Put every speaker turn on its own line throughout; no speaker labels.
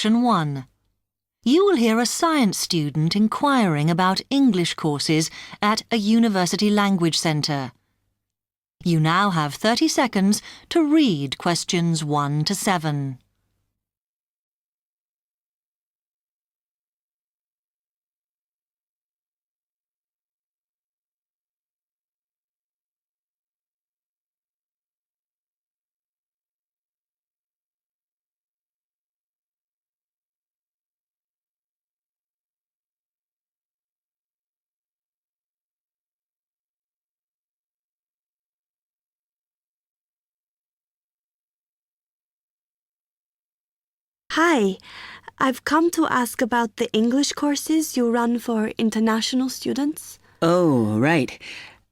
Section 1. You will hear a science student inquiring about English courses at a university language centre. You now have 30 seconds to read questions 1 to 7.
Hi, I've come to ask about the English courses you run for international students.
Oh, right.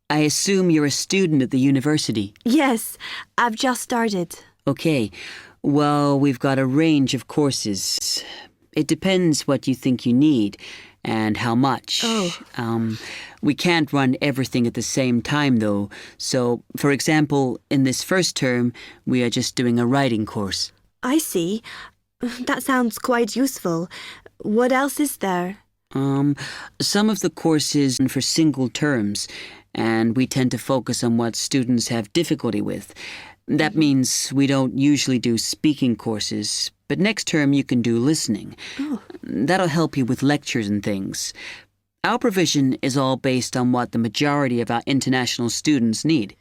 I assume you're a student at the university.
Yes, I've just started.
Okay. Well, we've got a range of courses. It depends what you think you need and how much.
Oh.
We can't run everything at the same time, though. So, for example, in this first term, we are just doing a writing course.
I see. That sounds quite useful. What else is there?
Some of the courses are for single terms, and we tend to focus on what students have difficulty with. That means we don't usually do speaking courses, but next term you can do listening.
Oh.
That'll help you with lectures and things. Our provision is all based on what the majority of our international students need.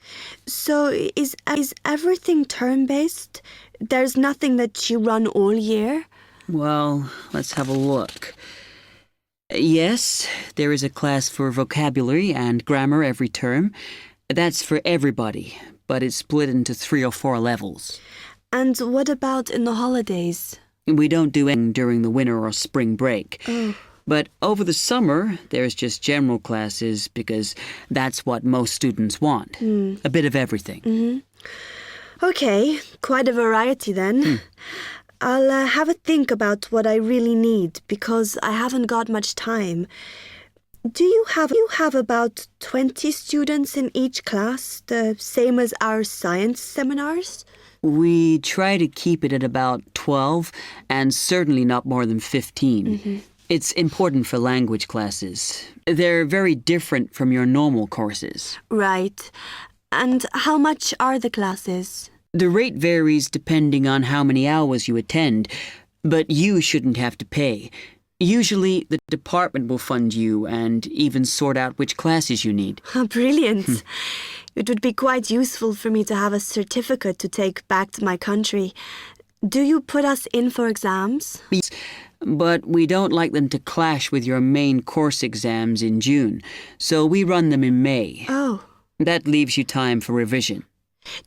So is everything term-based? There's nothing that you run all year?
Well, let's have a look. Yes, there is a class for vocabulary and grammar every term. That's for everybody, but it's split into 3 or 4 levels.
And what about in the holidays?
We don't do anything during the winter or spring break.
Oh.
But over the summer, there's just general classes because that's what most students want. A bit of everything.
Okay, quite a variety then. I'll have a think about what I really need because I haven't got much time. Do you have about 20 students in each class, the same as our science seminars?
We try to keep it at about 12 and certainly not more than 15. It's important for language classes. They're very different from your normal courses.
Right. And how much are the classes?
The rate varies depending on how many hours you attend, but you shouldn't have to pay. Usually, the department will fund you and even sort out which classes you need.
Brilliant. It would be quite useful for me to have a certificate to take back to my country. Do you put us in for exams?
But we don't like them to clash with your main course exams in June, so we run them in May.
Oh.
That leaves you time for revision.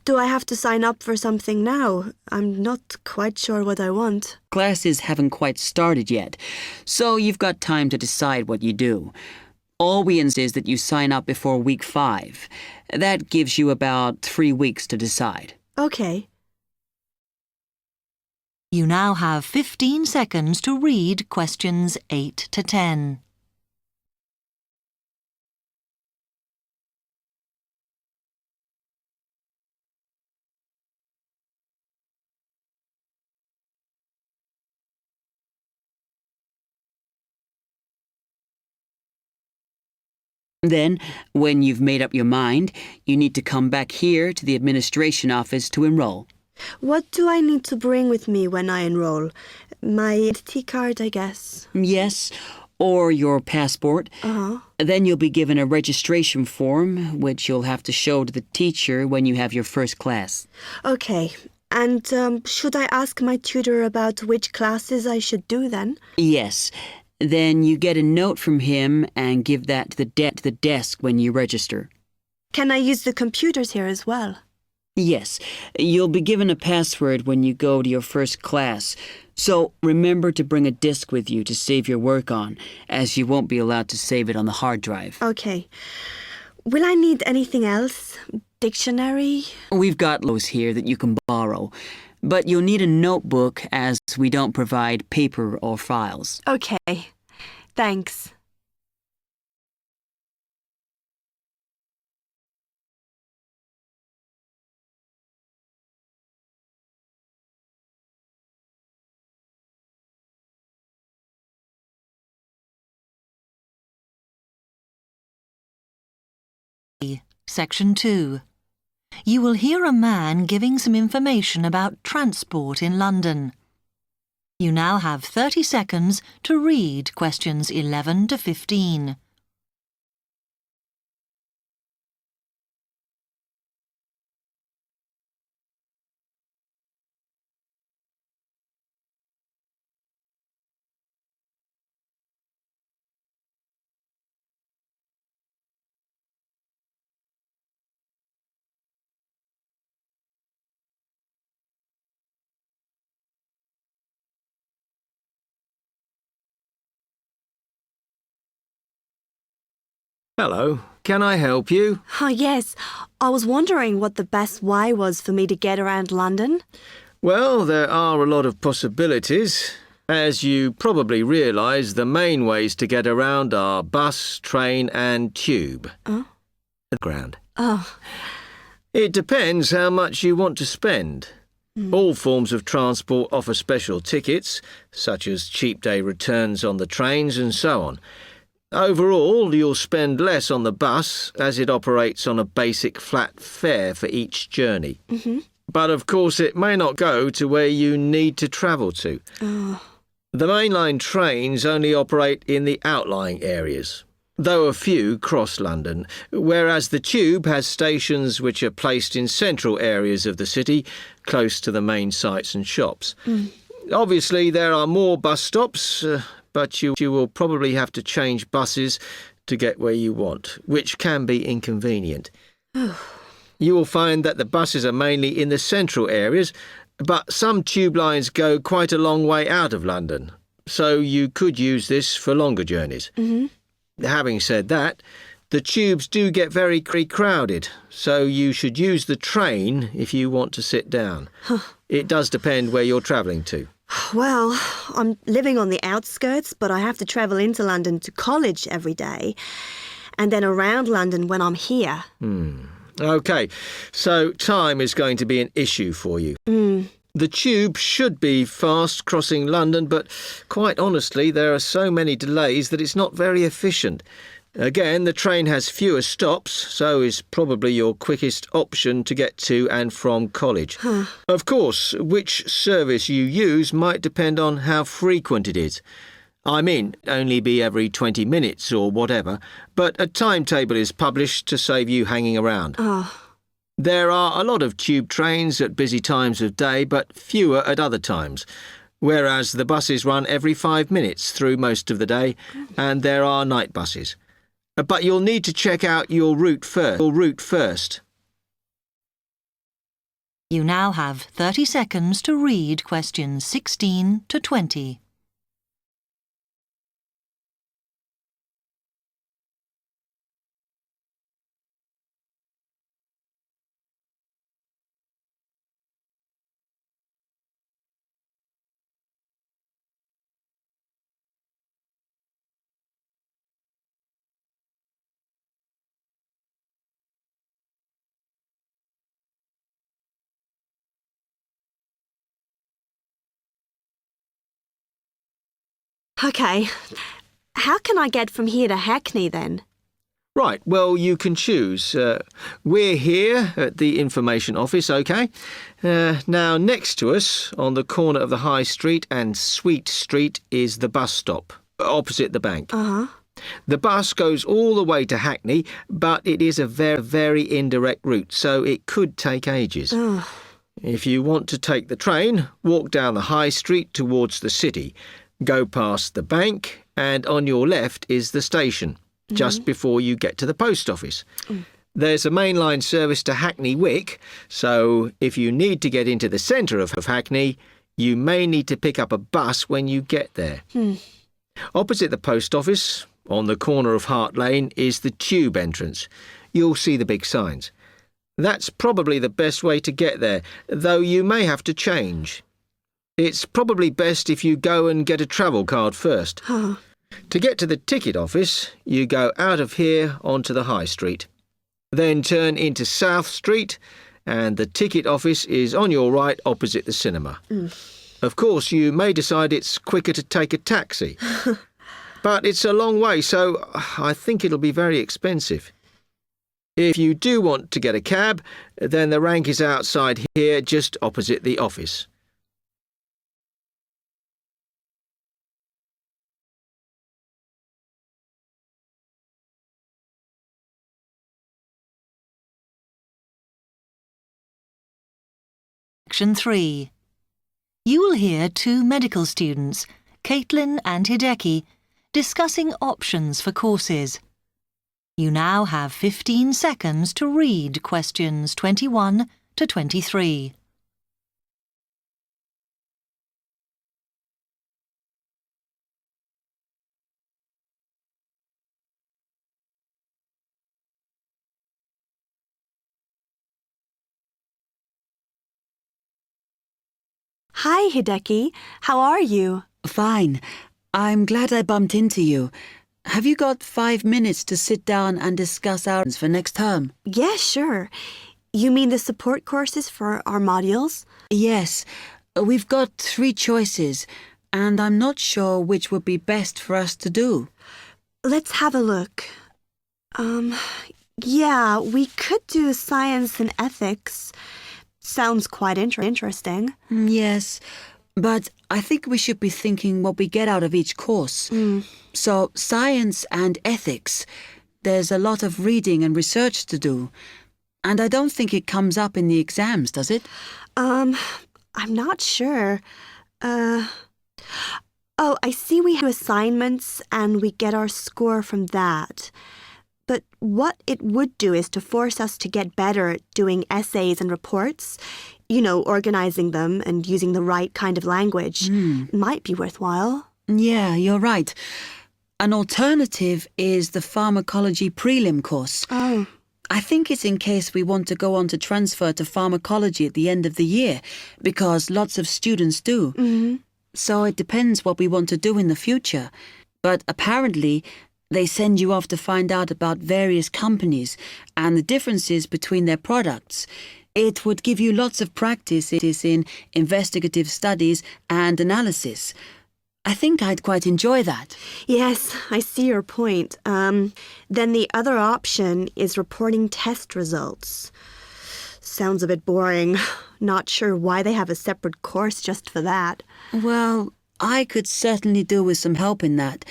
Do I have to sign up for something now? I'm not quite sure what I want.
Classes haven't quite started yet, so you've got time to decide what you do. All we insist is that you sign up before week 5. That gives you about 3 weeks to decide.
Okay.
You now have 15 seconds to read questions 8 to 10.
Then, when you've made up your mind, you need to come back here to the administration office to enroll.
What do I need to bring with me when I enroll? My identity card, I guess.
Yes, or your passport.
Uh-huh.
Then you'll be given a registration form, which you'll have to show to the teacher when you have your first class.
Okay. And should I ask my tutor about which classes I should do then?
Yes. Then you get a note from him and give that to the desk when you register.
Can I use the computers here as well?
Yes. You'll be given a password when you go to your first class. So remember to bring a disk with you to save your work on, as you won't be allowed to save it on the hard drive.
Okay. Will I need anything else? Dictionary?
We've got those here that you can borrow. But you'll need a notebook as we don't provide paper or files.
Okay. Thanks.
Section 2. You will hear a man giving some information about transport in London. You now have 30 seconds to read questions 11 to 15.
Hello, can I help you?
Oh, yes. I was wondering what the best way was for me to get around London.
Well, there are a lot of possibilities. As you probably realise, the main ways to get around are bus, train and tube.
Oh.
Ground.
Oh.
It depends how much you want to spend. All forms of transport offer special tickets, such as cheap day returns on the trains and so on. Overall, you'll spend less on the bus as it operates on a basic flat fare for each journey. But of course it may not go to where you need to travel to. The mainline trains only operate in the outlying areas, though a few cross London, whereas the tube has stations which are placed in central areas of the city, close to the main sites and shops. Obviously there are more bus stops, but you will probably have to change buses to get where you want, which can be inconvenient. You will find that the buses are mainly in the central areas, but some tube lines go quite a long way out of London, so you could use this for longer journeys. Having said that, the tubes do get very crowded, so you should use the train if you want to sit down. It does depend where you're travelling to.
Well, I'm living on the outskirts, but I have to travel into London to college every day, and then around London when I'm here.
OK, so time is going to be an issue for you. The tube should be fast crossing London, but quite honestly, there are so many delays that it's not very efficient. Again, the train has fewer stops, so is probably your quickest option to get to and from college. Of course, which service you use might depend on how frequent it is. I mean, only be every 20 minutes or whatever, but a timetable is published to save you hanging around. There are a lot of tube trains at busy times of day, but fewer at other times, whereas the buses run every 5 minutes through most of the day, and there are night buses. But you'll need to check out your route first.
You now have 30 seconds to read questions 16 to 20.
OK. How can I get from here to Hackney then?
Right, well, you can choose. We're here at the information office, OK? Now, next to us, on the corner of the High Street and Sweet Street, is the bus stop, opposite the bank. The bus goes all the way to Hackney, but it is a very, very indirect route, so it could take ages. If you want to take the train, walk down the High Street towards the city, go past the bank, and on your left is the station, just before you get to the post office. There's a mainline service to Hackney Wick, so if you need to get into the centre of Hackney, you may need to pick up a bus when you get there. Opposite the post office, on the corner of Hart Lane, is the tube entrance. You'll see the big signs. That's probably the best way to get there, though you may have to change. It's probably best if you go and get a travel card first. To get to the ticket office, you go out of here onto the High Street. Then turn into South Street, and the ticket office is on your right opposite the cinema. Of course, you may decide it's quicker to take a taxi. But it's a long way, so I think it'll be very expensive. If you do want to get a cab, then the rank is outside here, just opposite the office.
Section 3. You will hear two medical students, Caitlin and Hideki, discussing options for courses. You now have 15 seconds to read questions 21 to 23.
Hi, Hideki. How are you?
Fine. I'm glad I bumped into you. Have you got 5 minutes to sit down and discuss our plans for next term?
Yeah, sure. You mean the support courses for our modules?
Yes. We've got 3 choices, and I'm not sure which would be best for us to do.
Let's have a look. Yeah, we could do science and ethics. Sounds quite interesting.
Yes, but I think we should be thinking what we get out of each course. So, science and ethics, there's a lot of reading and research to do. And I don't think it comes up in the exams, does it?
I'm not sure. Oh, I see we have assignments and we get our score from that. But what it would do is to force us to get better at doing essays and reports. You know, organizing them and using the right kind of language. Might be worthwhile.
Yeah, you're right. An alternative is the pharmacology prelim course.
Oh.
I think it's in case we want to go on to transfer to pharmacology at the end of the year, because lots of students do. So it depends what we want to do in the future. But apparently, they send you off to find out about various companies and the differences between their products. It would give you lots of practice in investigative studies and analysis. I think I'd quite enjoy that.
Yes, I see your point. Then the other option is reporting test results. Sounds a bit boring. Not sure why they have a separate course just for that.
Well, I could certainly do with some help in that.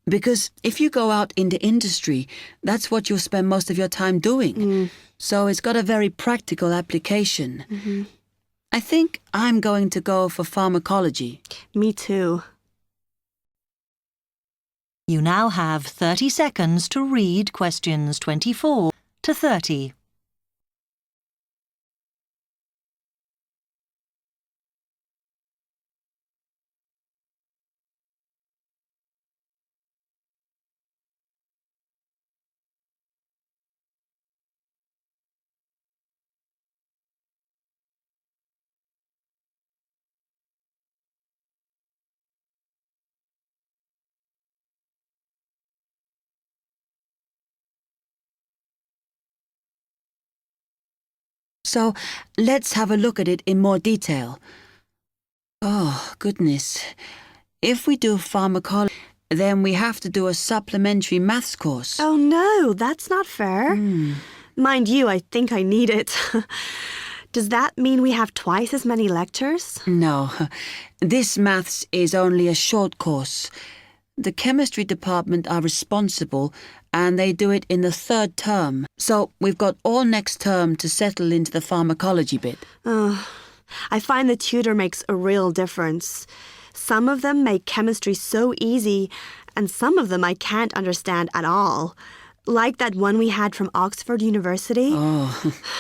Because if you go out into industry, that's what you'll spend most of your time doing. So it's got a very practical application. I think I'm going to go for pharmacology.
Me too.
You now have 30 seconds to read questions 24 to 30.
So let's have a look at it in more detail. Oh, goodness. If we do pharmacology, then we have to do a supplementary maths course.
Oh no, that's not fair. Mind you, I think I need it. Does that mean we have twice as many lectures?
No, this maths is only a short course. The chemistry department are responsible and they do it in the 3rd term. So we've got all next term to settle into the pharmacology bit.
I find the tutor makes a real difference. Some of them make chemistry so easy, and some of them I can't understand at all. Like that one we had from Oxford University.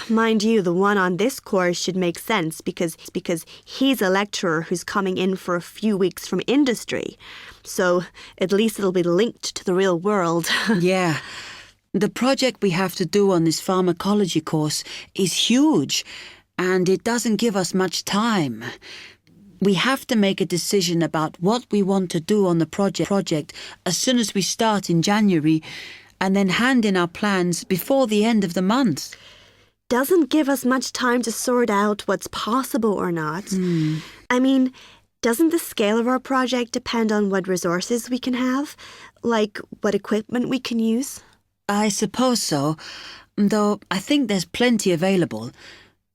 Mind you, the one on this course should make sense because he's a lecturer who's coming in for a few weeks from industry. So at least it'll be linked to the real world.
Yeah. The project we have to do on this pharmacology course is huge, and it doesn't give us much time. We have to make a decision about what we want to do on the project as soon as we start in January, and then hand in our plans before the end of the month.
Doesn't give us much time to sort out what's possible or not. I mean, doesn't the scale of our project depend on what resources we can have? Like what equipment we can use?
I suppose so. though I think there's plenty available.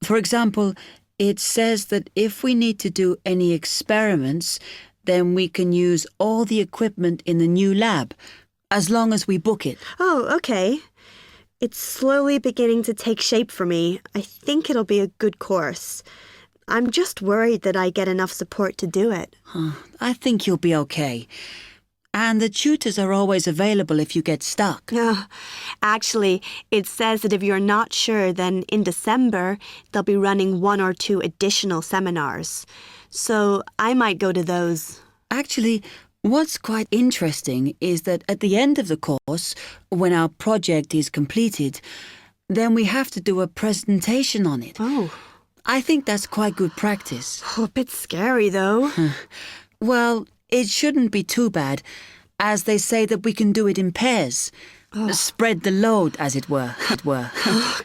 For example, it says that if we need to do any experiments, then we can use all the equipment in the new lab, as long as we book it.
Oh, okay. It's slowly beginning to take shape for me. I think it'll be a good course. I'm just worried that I get enough support to do it.
I think you'll be okay. And the tutors are always available if you get stuck.
Actually, it says that if you're not sure, then in December, they'll be running 1 or 2 additional seminars. So I might go to those.
Actually, what's quite interesting is that at the end of the course, when our project is completed, then we have to do a presentation on it.
Oh.
I think that's quite good practice.
A bit scary, though.
Well, it shouldn't be too bad, as they say that we can do it in pairs. Spread the load, as it were.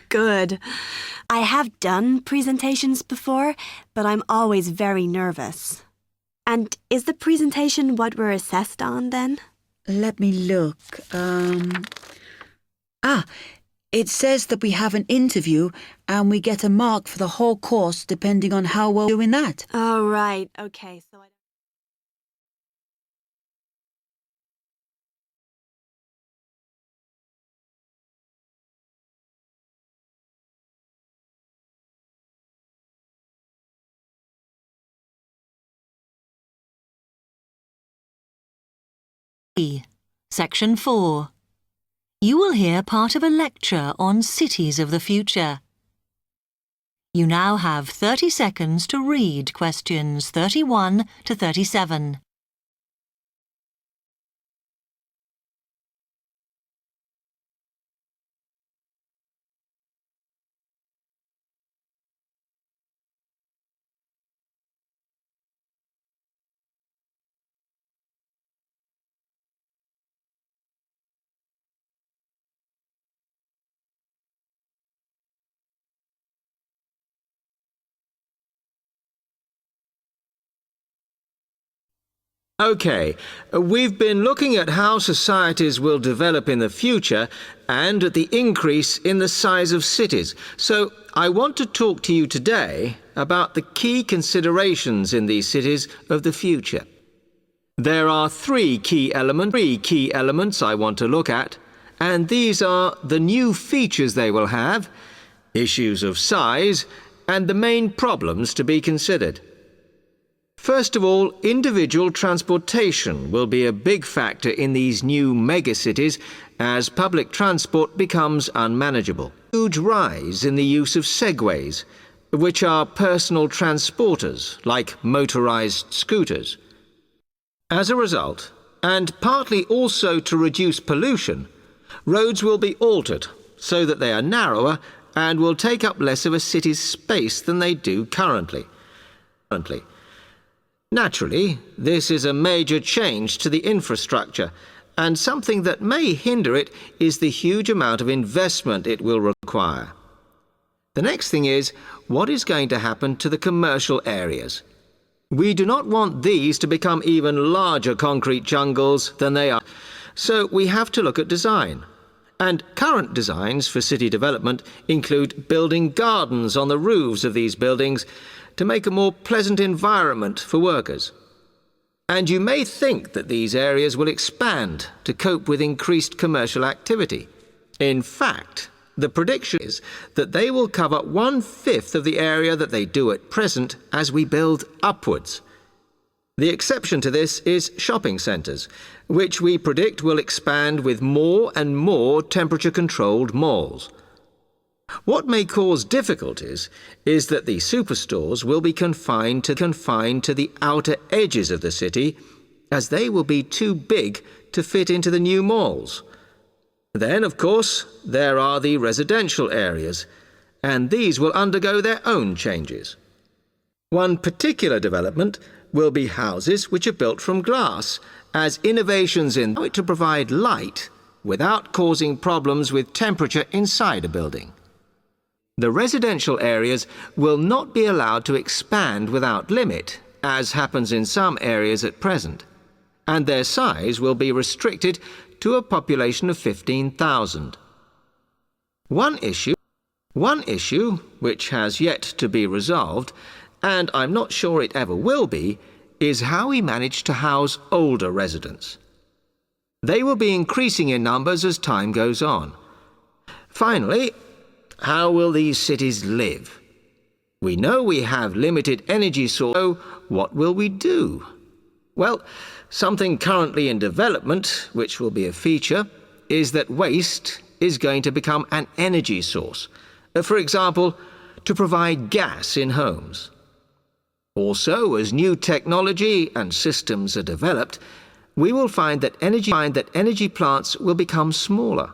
Good. I have done presentations before, but I'm always very nervous. And is the presentation what we're assessed on, then?
Let me look. It says that we have an interview and we get a mark for the whole course depending on how well we're doing that.
Oh, right. Okay, so I...
Section 4. You will hear part of a lecture on cities of the future. You now have 30 seconds to read questions 31 to 37.
OK, we've been looking at how societies will develop in the future and at the increase in the size of cities. So I want to talk to you today about the key considerations in these cities of the future. There are three key elements I want to look at, and these are the new features they will have, issues of size, and the main problems to be considered. First of all, individual transportation will be a big factor in these new megacities as public transport becomes unmanageable. Huge rise in the use of segways, which are personal transporters like motorized scooters. As a result, and partly also to reduce pollution, roads will be altered so that they are narrower and will take up less of a city's space than they do currently. Naturally, this is a major change to the infrastructure, and something that may hinder it is the huge amount of investment it will require. The next thing is, what is going to happen to the commercial areas? We do not want these to become even larger concrete jungles than they are, so we have to look at design. And current designs for city development include building gardens on the roofs of these buildings to make a more pleasant environment for workers. And you may think that these areas will expand to cope with increased commercial activity. In fact, the prediction is that they will cover 1/5 of the area that they do at present as we build upwards. The exception to this is shopping centres, which we predict will expand with more and more temperature-controlled malls. What may cause difficulties is that the superstores will be confined to the outer edges of the city, as they will be too big to fit into the new malls. Then, of course, there are the residential areas, and these will undergo their own changes. One particular development will be houses which are built from glass, as innovations in it to provide light without causing problems with temperature inside a building. The residential areas will not be allowed to expand without limit, as happens in some areas at present, and their size will be restricted to a population of 15,000. One issue which has yet to be resolved, and I'm not sure it ever will be, is how we manage to house older residents. They will be increasing in numbers as time goes on. Finally, how will these cities live? We know we have limited energy sources, so what will we do? Well, something currently in development, which will be a feature, is that waste is going to become an energy source. For example, to provide gas in homes. Also, as new technology and systems are developed, we will find that energy plants will become smaller.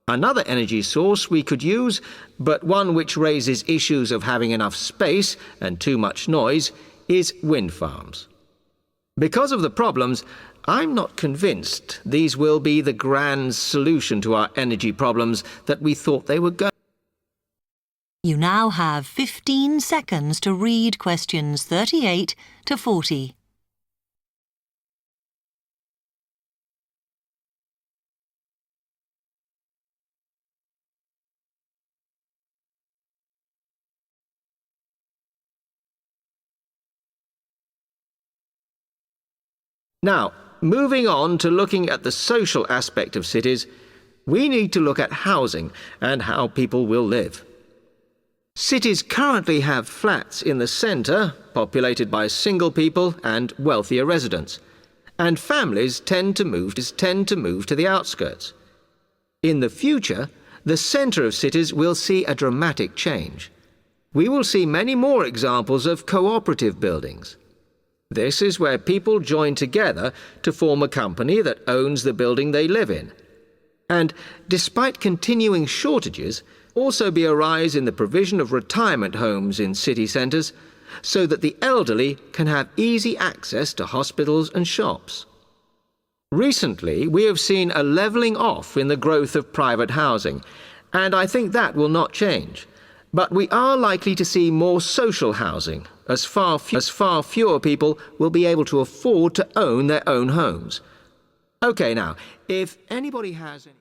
Another energy source we could use, but one which raises issues of having enough space and too much noise, is wind farms. Because of the problems, I'm not convinced these will be the grand solution to our energy problems that we thought they were going.
You now have 15 seconds to read questions 38 to 40.
Now, moving on to looking at the social aspect of cities, we need to look at housing and how people will live. Cities currently have flats in the centre, populated by single people and wealthier residents, and families tend to move to the outskirts. In the future, the centre of cities will see a dramatic change. We will see many more examples of cooperative buildings. This is where people join together to form a company that owns the building they live in. And despite continuing shortages, also be a rise in the provision of retirement homes in city centres so that the elderly can have easy access to hospitals and shops. Recently, we have seen a levelling off in the growth of private housing, and I think that will not change. But we are likely to see more social housing, as far fewer people will be able to afford to own their own homes. OK, now, if anybody has any...